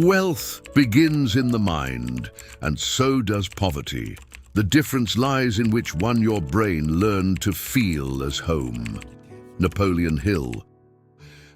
Wealth begins in the mind, and so does poverty. The difference lies in which one your brain learned to feel as home. Napoleon Hill.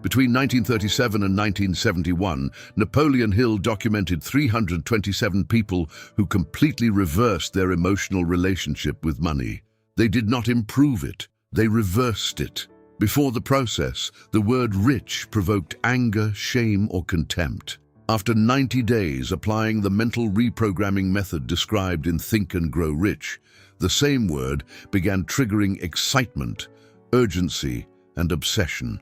Between 1937 and 1971, Napoleon Hill documented 327 people who completely reversed their emotional relationship with money. They did not improve it, they reversed it. Before the process, the word rich provoked anger, shame, or contempt. After 90 days applying the mental reprogramming method described in Think and Grow Rich, the same word began triggering excitement, urgency, and obsession.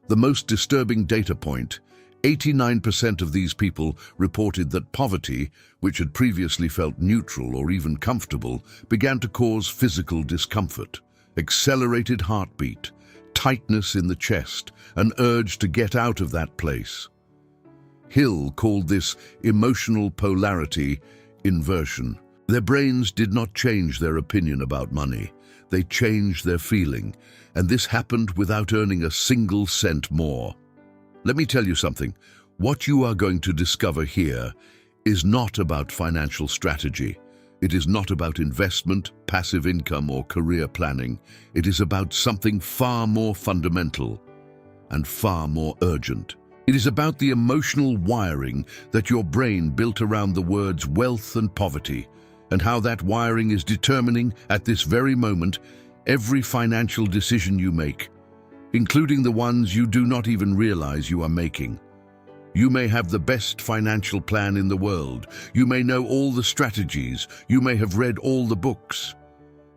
The most disturbing data point, 89% of these people reported that poverty, which had previously felt neutral or even comfortable, began to cause physical discomfort, accelerated heartbeat, tightness in the chest, an urge to get out of that place. Hill called this emotional polarity inversion. Their brains did not change their opinion about money. They changed their feeling, and this happened without earning a single cent more. Let me tell you something. What you are going to discover here is not about financial strategy. It is not about investment, passive income, or career planning. It is about something far more fundamental and far more urgent. It is about the emotional wiring that your brain built around the words wealth and poverty, and how that wiring is determining, at this very moment, every financial decision you make, including the ones you do not even realize you are making. You may have the best financial plan in the world. You may know all the strategies. You may have read all the books.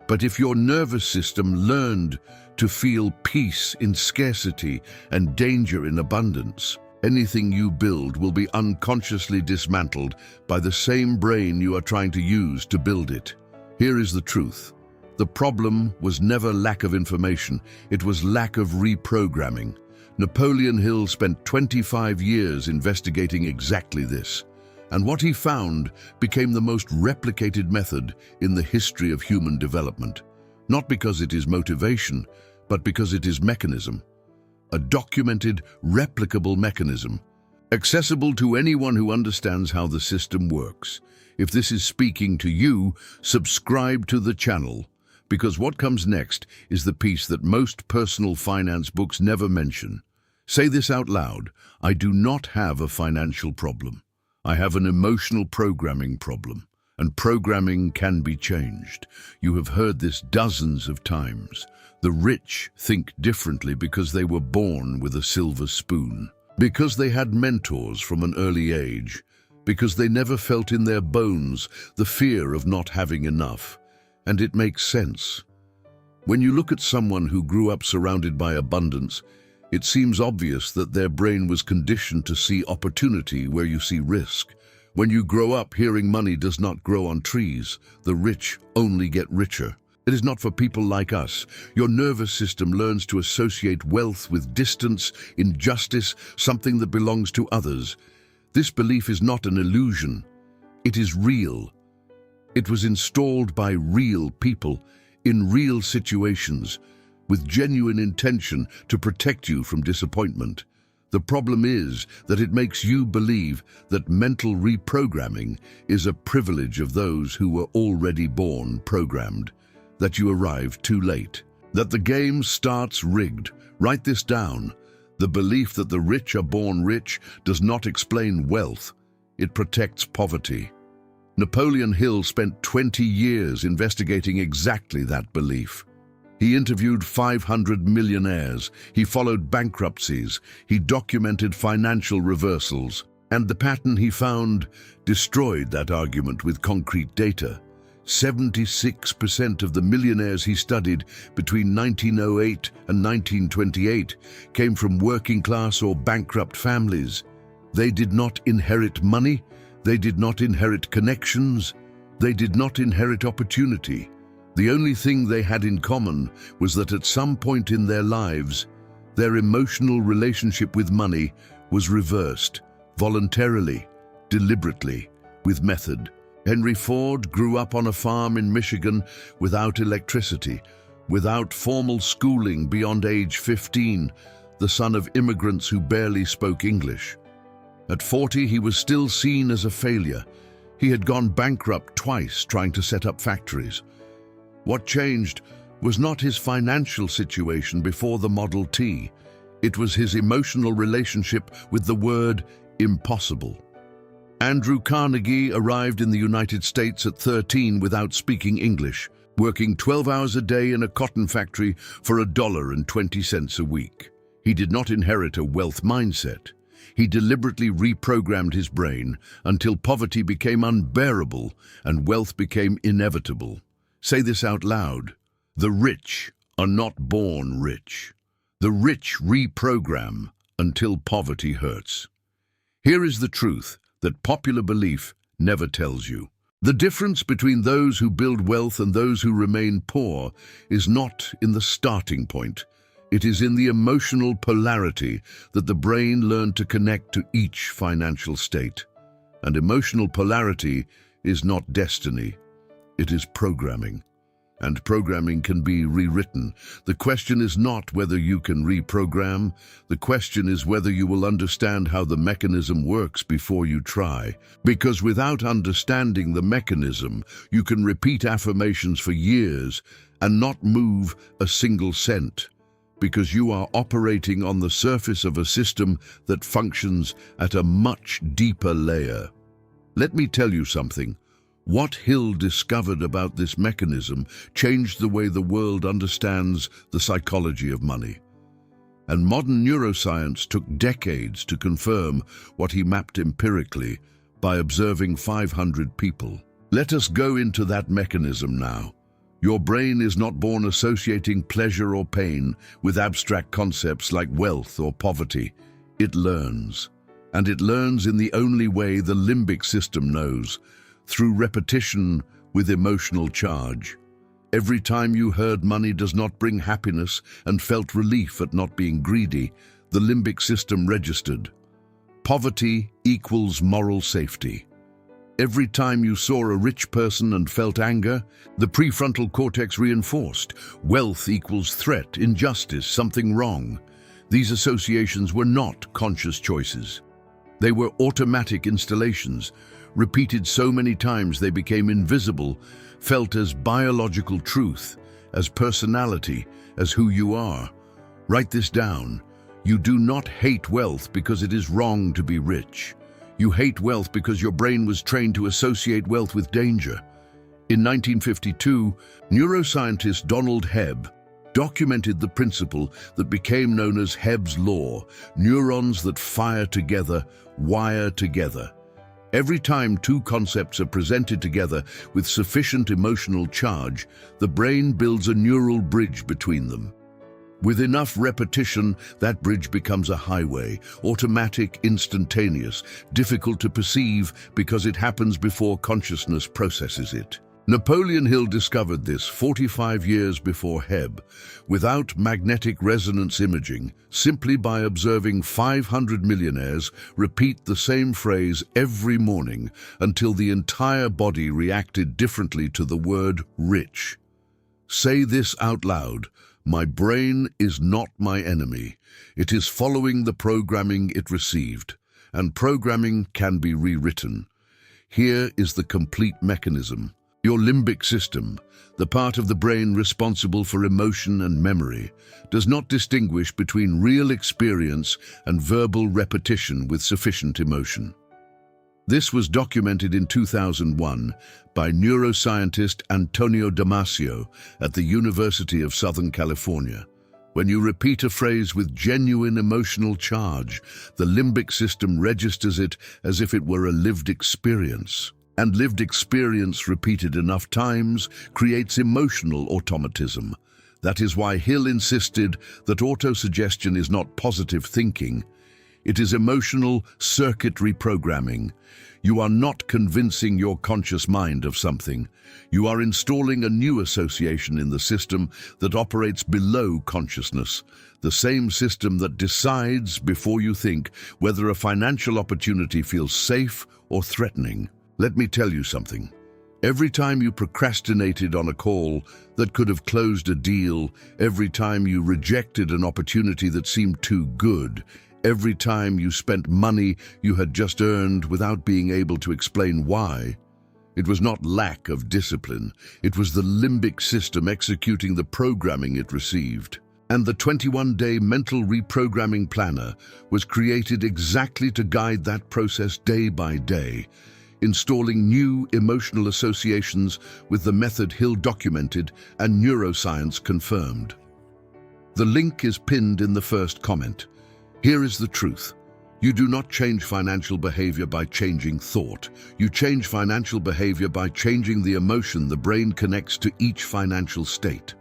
But if your nervous system learned to feel peace in scarcity and danger in abundance, anything you build will be unconsciously dismantled by the same brain you are trying to use to build it. Here is the truth. The problem was never lack of information, it was lack of reprogramming. Napoleon Hill spent 25 years investigating exactly this, and what he found became the most replicated method in the history of human development. Not because it is motivation, but because it is mechanism. A documented, replicable mechanism, accessible to anyone who understands how the system works. If this is speaking to you, subscribe to the channel, because what comes next is the piece that most personal finance books never mention. Say this out loud: I do not have a financial problem. I have an emotional programming problem, and programming can be changed. You have heard this dozens of times. The rich think differently because they were born with a silver spoon, because they had mentors from an early age, because they never felt in their bones the fear of not having enough. And it makes sense. When you look at someone who grew up surrounded by abundance, it seems obvious that their brain was conditioned to see opportunity where you see risk. When you grow up hearing money does not grow on trees, the rich only get richer. It is not for people like us. Your nervous system learns to associate wealth with distance, injustice, something that belongs to others. This belief is not an illusion. It is real. It was installed by real people, in real situations, with genuine intention to protect you from disappointment. The problem is that it makes you believe that mental reprogramming is a privilege of those who were already born programmed, that you arrived too late, that the game starts rigged. Write this down. The belief that the rich are born rich does not explain wealth. It protects poverty. Napoleon Hill spent 20 years investigating exactly that belief. He interviewed 500 millionaires, he followed bankruptcies, he documented financial reversals, and the pattern he found destroyed that argument with concrete data. 76% of the millionaires he studied between 1908 and 1928 came from working-class or bankrupt families. They did not inherit money, they did not inherit connections, they did not inherit opportunity. The only thing they had in common was that at some point in their lives, their emotional relationship with money was reversed, voluntarily, deliberately, with method. Henry Ford grew up on a farm in Michigan without electricity, without formal schooling beyond age 15, the son of immigrants who barely spoke English. At 40, he was still seen as a failure. He had gone bankrupt twice trying to set up factories. What changed was not his financial situation before the Model T. It was his emotional relationship with the word impossible. Andrew Carnegie arrived in the United States at 13 without speaking English, working 12 hours a day in a cotton factory for $1.20 a week. He did not inherit a wealth mindset. He deliberately reprogrammed his brain until poverty became unbearable and wealth became inevitable. Say this out loud. The rich are not born rich. The rich reprogram until poverty hurts. Here is the truth that popular belief never tells you. The difference between those who build wealth and those who remain poor is not in the starting point. It is in the emotional polarity that the brain learned to connect to each financial state. And emotional polarity is not destiny. It is programming. And programming can be rewritten. The question is not whether you can reprogram. The question is whether you will understand how the mechanism works before you try. Because without understanding the mechanism, you can repeat affirmations for years and not move a single cent. Because you are operating on the surface of a system that functions at a much deeper layer. Let me tell you something. What Hill discovered about this mechanism changed the way the world understands the psychology of money. And modern neuroscience took decades to confirm what he mapped empirically by observing 500 people. Let us go into that mechanism now. Your brain is not born associating pleasure or pain with abstract concepts like wealth or poverty. It learns. And it learns in the only way the limbic system knows, through repetition with emotional charge. Every time you heard money does not bring happiness and felt relief at not being greedy, the limbic system registered. Poverty equals moral safety. Every time you saw a rich person and felt anger, the prefrontal cortex reinforced. Wealth equals threat, injustice, something wrong. These associations were not conscious choices. They were automatic installations, repeated so many times they became invisible, felt as biological truth, as personality, as who you are. Write this down. You do not hate wealth because it is wrong to be rich. You hate wealth because your brain was trained to associate wealth with danger. In 1952, neuroscientist Donald Hebb documented the principle that became known as Hebb's law. Neurons that fire together, wire together. Every time two concepts are presented together with sufficient emotional charge, the brain builds a neural bridge between them. With enough repetition, that bridge becomes a highway, automatic, instantaneous, difficult to perceive because it happens before consciousness processes it. Napoleon Hill discovered this 45 years before Hebb, without magnetic resonance imaging, simply by observing 500 millionaires repeat the same phrase every morning until the entire body reacted differently to the word rich. Say this out loud. My brain is not my enemy. It is following the programming it received, and programming can be rewritten. Here is the complete mechanism. Your limbic system, the part of the brain responsible for emotion and memory, does not distinguish between real experience and verbal repetition with sufficient emotion. This was documented in 2001 by neuroscientist Antonio Damasio at the University of Southern California. When you repeat a phrase with genuine emotional charge, the limbic system registers it as if it were a lived experience. And lived experience repeated enough times creates emotional automatism. That is why Hill insisted that autosuggestion is not positive thinking. It is emotional circuit reprogramming. You are not convincing your conscious mind of something. You are installing a new association in the system that operates below consciousness, the same system that decides, before you think, whether a financial opportunity feels safe or threatening. Let me tell you something. Every time you procrastinated on a call that could have closed a deal, every time you rejected an opportunity that seemed too good, Every time you spent money you had just earned without being able to explain why. It was not lack of discipline, it was the limbic system executing the programming it received. And the 21-day mental reprogramming planner was created exactly to guide that process day by day, installing new emotional associations with the method Hill documented and neuroscience confirmed. The link is pinned in the first comment. Here is the truth. You do not change financial behavior by changing thought. You change financial behavior by changing the emotion the brain connects to each financial state.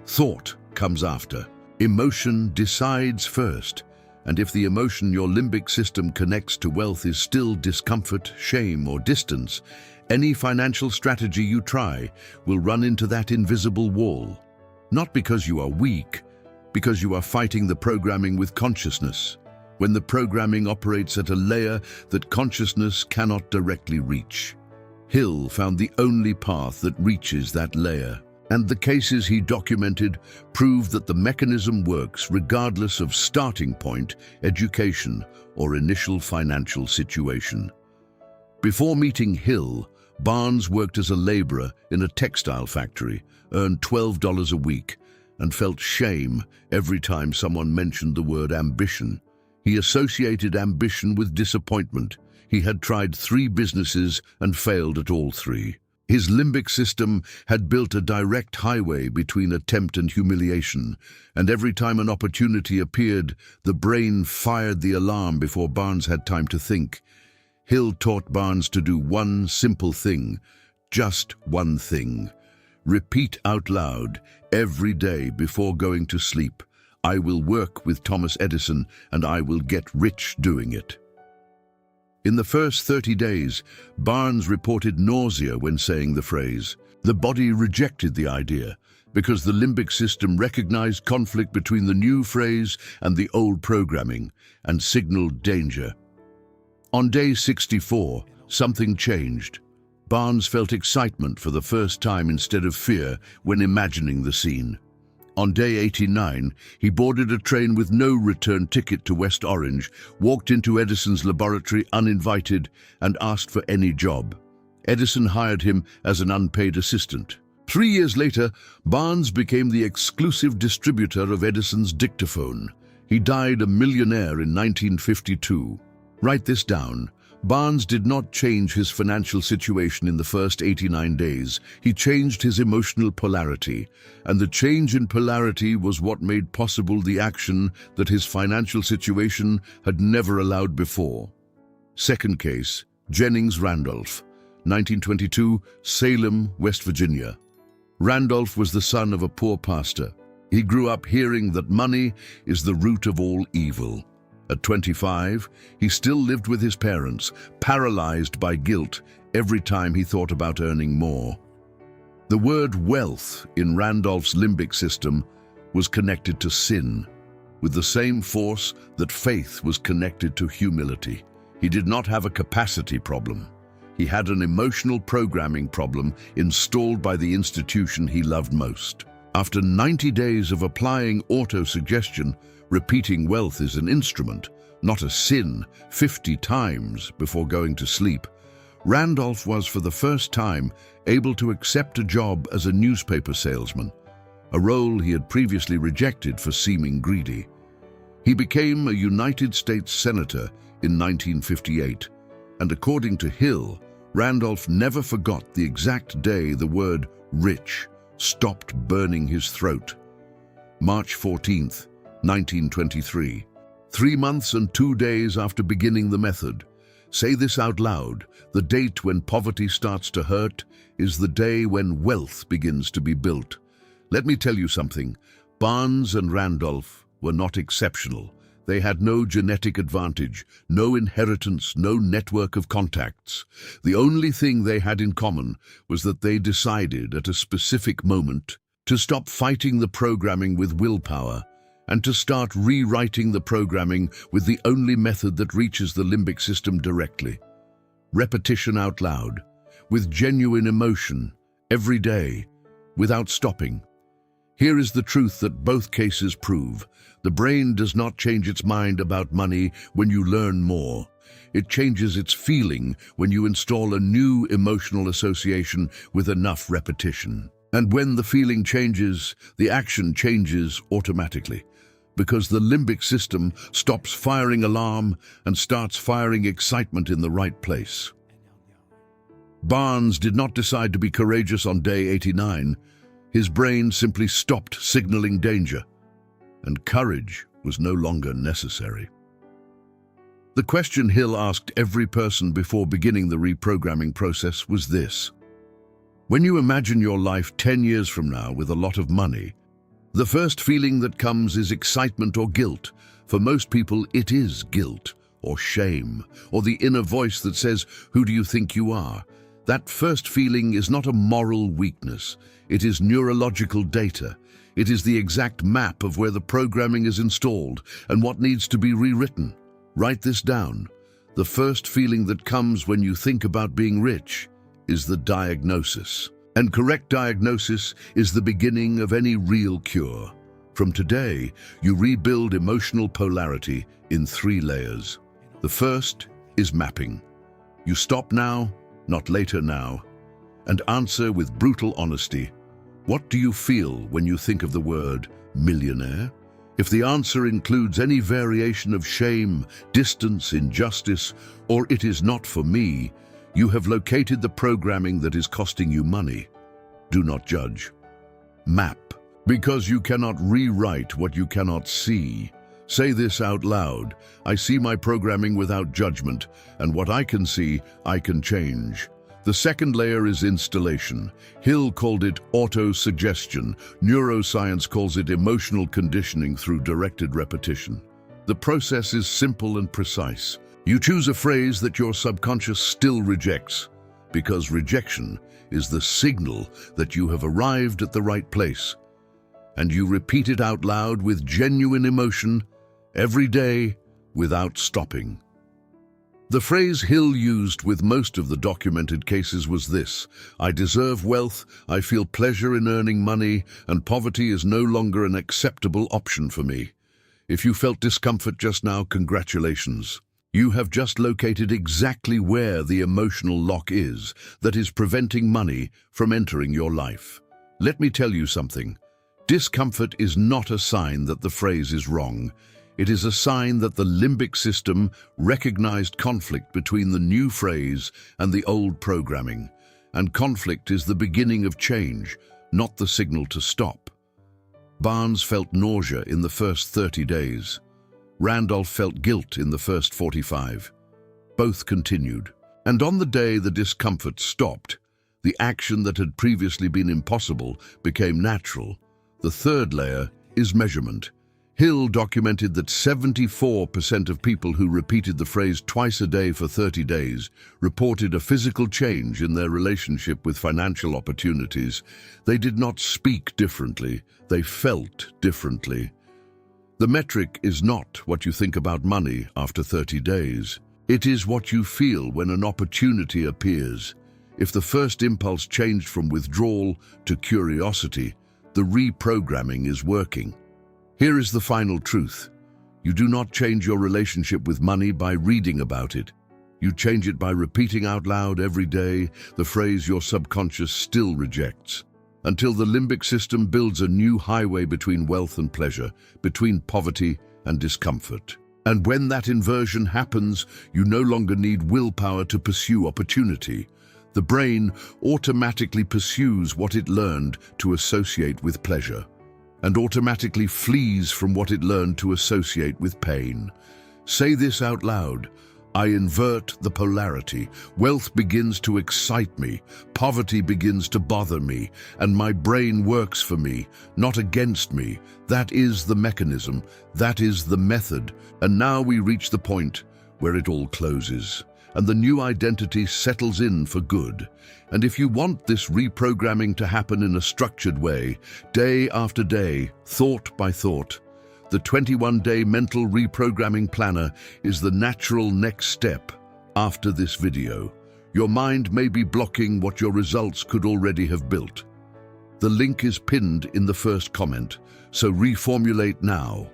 Thought comes after. Emotion decides first. And if the emotion your limbic system connects to wealth is still discomfort, shame, or distance, any financial strategy you try will run into that invisible wall. Not because you are weak, because you are fighting the programming with consciousness. When the programming operates at a layer that consciousness cannot directly reach. Hill found the only path that reaches that layer, and the cases he documented prove that the mechanism works regardless of starting point, education, or initial financial situation. Before meeting Hill, Barnes worked as a laborer in a textile factory, earned $12 a week, and felt shame every time someone mentioned the word ambition. He associated ambition with disappointment. He had tried 3 businesses and failed at all 3. His limbic system had built a direct highway between attempt and humiliation, and every time an opportunity appeared, the brain fired the alarm before Barnes had time to think. Hill taught Barnes to do one simple thing, just one thing. Repeat out loud every day before going to sleep, "I will work with Thomas Edison and I will get rich doing it." In the first 30 days, Barnes reported nausea when saying the phrase. The body rejected the idea because the limbic system recognized conflict between the new phrase and the old programming and signaled danger. On day 64, something changed. Barnes felt excitement for the first time instead of fear when imagining the scene. On day 89, he boarded a train with no return ticket to West Orange, walked into Edison's laboratory uninvited, and asked for any job. Edison hired him as an unpaid assistant. 3 years later, Barnes became the exclusive distributor of Edison's dictaphone. He died a millionaire in 1952. Write this down. Barnes did not change his financial situation in the first 89 days. He changed his emotional polarity, and the change in polarity was what made possible the action that his financial situation had never allowed before. Second case, Jennings Randolph, 1922, Salem, West Virginia. Randolph was the son of a poor pastor. He grew up hearing that money is the root of all evil. At 25, he still lived with his parents, paralyzed by guilt every time he thought about earning more. The word wealth in Randolph's limbic system was connected to sin, with the same force that faith was connected to humility. He did not have a capacity problem. He had an emotional programming problem installed by the institution he loved most. After 90 days of applying auto-suggestion, repeating wealth is an instrument, not a sin, 50 times before going to sleep, Randolph was for the first time able to accept a job as a newspaper salesman, a role he had previously rejected for seeming greedy. He became a United States Senator in 1958, and according to Hill, Randolph never forgot the exact day the word rich stopped burning his throat. March 14th, 1923. 3 months and 2 days after beginning the method. Say this out loud. The date when poverty starts to hurt is the day when wealth begins to be built. Let me tell you something. Barnes and Randolph were not exceptional. They had no genetic advantage, no inheritance, no network of contacts. The only thing they had in common was that they decided at a specific moment to stop fighting the programming with willpower and to start rewriting the programming with the only method that reaches the limbic system directly. Repetition out loud, with genuine emotion, every day, without stopping. Here is the truth that both cases prove. The brain does not change its mind about money when you learn more. It changes its feeling when you install a new emotional association with enough repetition. And when the feeling changes, the action changes automatically, because the limbic system stops firing alarm and starts firing excitement in the right place. Barnes did not decide to be courageous on day 89. His brain simply stopped signaling danger, and courage was no longer necessary. The question Hill asked every person before beginning the reprogramming process was this: when you imagine your life 10 years from now with a lot of money, the first feeling that comes is excitement or guilt. For most people, it is guilt or shame, or the inner voice that says, "Who do you think you are?" That first feeling is not a moral weakness. It is neurological data. It is the exact map of where the programming is installed and what needs to be rewritten. Write this down. The first feeling that comes when you think about being rich is the diagnosis. And correct diagnosis is the beginning of any real cure. From today, you rebuild emotional polarity in 3 layers. The first is mapping. You stop now, not later now, and answer with brutal honesty. What do you feel when you think of the word millionaire? If the answer includes any variation of shame, distance, injustice, or "it is not for me," you have located the programming that is costing you money. Do not judge. Map. Because you cannot rewrite what you cannot see. Say this out loud: I see my programming without judgment, and what I can see, I can change. The second layer is installation. Hill called it auto-suggestion. Neuroscience calls it emotional conditioning through directed repetition. The process is simple and precise. You choose a phrase that your subconscious still rejects, because rejection is the signal that you have arrived at the right place. And you repeat it out loud with genuine emotion every day without stopping. The phrase Hill used with most of the documented cases was this: I deserve wealth, I feel pleasure in earning money, and poverty is no longer an acceptable option for me. If you felt discomfort just now, congratulations. You have just located exactly where the emotional lock is that is preventing money from entering your life. Let me tell you something. Discomfort is not a sign that the phrase is wrong. It is a sign that the limbic system recognized conflict between the new phrase and the old programming. And conflict is the beginning of change, not the signal to stop. Barnes felt nausea in the first 30 days. Randolph felt guilt in the first 45. Both continued. And on the day the discomfort stopped, the action that had previously been impossible became natural. The third layer is measurement. Hill documented that 74% of people who repeated the phrase twice a day for 30 days reported a physical change in their relationship with financial opportunities. They did not speak differently, they felt differently. The metric is not what you think about money after 30 days. It is what you feel when an opportunity appears. If the first impulse changed from withdrawal to curiosity, the reprogramming is working. Here is the final truth. You do not change your relationship with money by reading about it. You change it by repeating out loud every day the phrase your subconscious still rejects, until the limbic system builds a new highway between wealth and pleasure, between poverty and discomfort. And when that inversion happens, you no longer need willpower to pursue opportunity. The brain automatically pursues what it learned to associate with pleasure, and automatically flees from what it learned to associate with pain. Say this out loud: I invert the polarity. Wealth begins to excite me, poverty begins to bother me, and my brain works for me, not against me. That is the mechanism, that is the method. And now we reach the point where it all closes, and the new identity settles in for good. And if you want this reprogramming to happen in a structured way, day after day, thought by thought, the 21-day mental reprogramming planner is the natural next step after this video. Your mind may be blocking what your results could already have built. The link is pinned in the first comment, so reformulate now.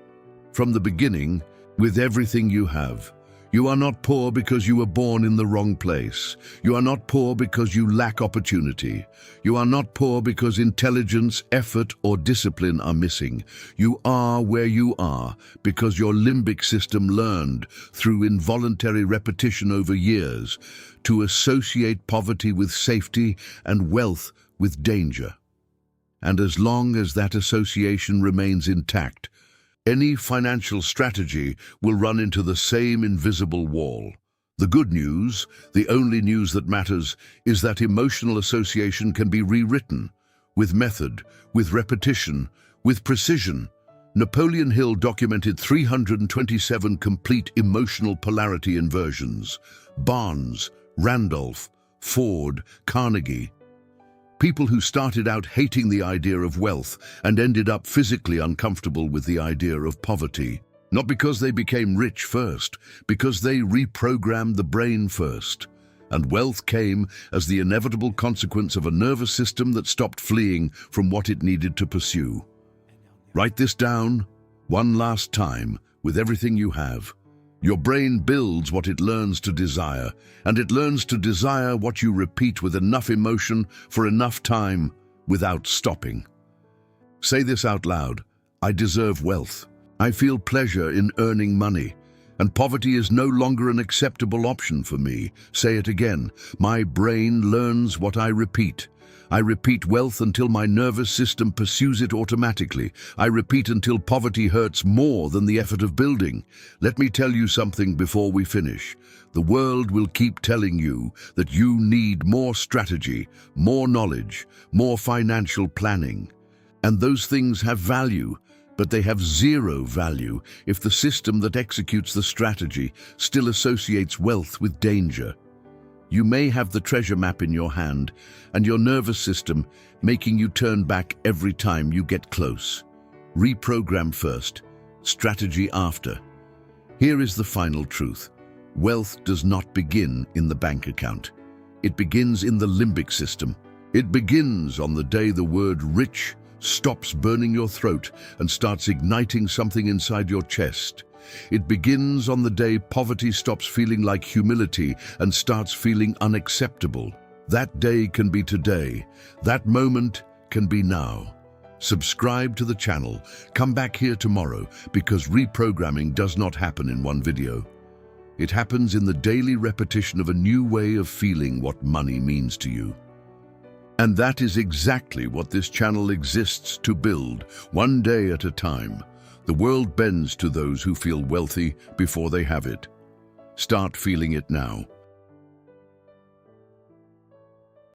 From the beginning, with everything you have. You are not poor because you were born in the wrong place. You are not poor because you lack opportunity. You are not poor because intelligence, effort, or discipline are missing. You are where you are because your limbic system learned, through involuntary repetition over years, to associate poverty with safety and wealth with danger. And as long as that association remains intact, any financial strategy will run into the same invisible wall. The good news, the only news that matters, is that emotional association can be rewritten with method, with repetition, with precision. Napoleon Hill documented 327 complete emotional polarity inversions. Barnes, Randolph, Ford, Carnegie. People who started out hating the idea of wealth and ended up physically uncomfortable with the idea of poverty. Not because they became rich first, because they reprogrammed the brain first. And wealth came as the inevitable consequence of a nervous system that stopped fleeing from what it needed to pursue. Write this down one last time with everything you have. Your brain builds what it learns to desire, and it learns to desire what you repeat with enough emotion for enough time without stopping. Say this out loud: I deserve wealth. I feel pleasure in earning money, and poverty is no longer an acceptable option for me. Say it again: my brain learns what I repeat. I repeat wealth until my nervous system pursues it automatically. I repeat until poverty hurts more than the effort of building. Let me tell you something before we finish. The world will keep telling you that you need more strategy, more knowledge, more financial planning. And those things have value, but they have zero value if the system that executes the strategy still associates wealth with danger. You may have the treasure map in your hand and your nervous system making you turn back every time you get close. Reprogram first, strategy after. Here is the final truth. Wealth does not begin in the bank account. It begins in the limbic system. It begins on the day the word rich stops burning your throat and starts igniting something inside your chest. It begins on the day poverty stops feeling like humility and starts feeling unacceptable. That day can be today. That moment can be now. Subscribe to the channel. Come back here tomorrow, because reprogramming does not happen in one video. It happens in the daily repetition of a new way of feeling what money means to you. And that is exactly what this channel exists to build, one day at a time. The world bends to those who feel wealthy before they have it. Start feeling it now.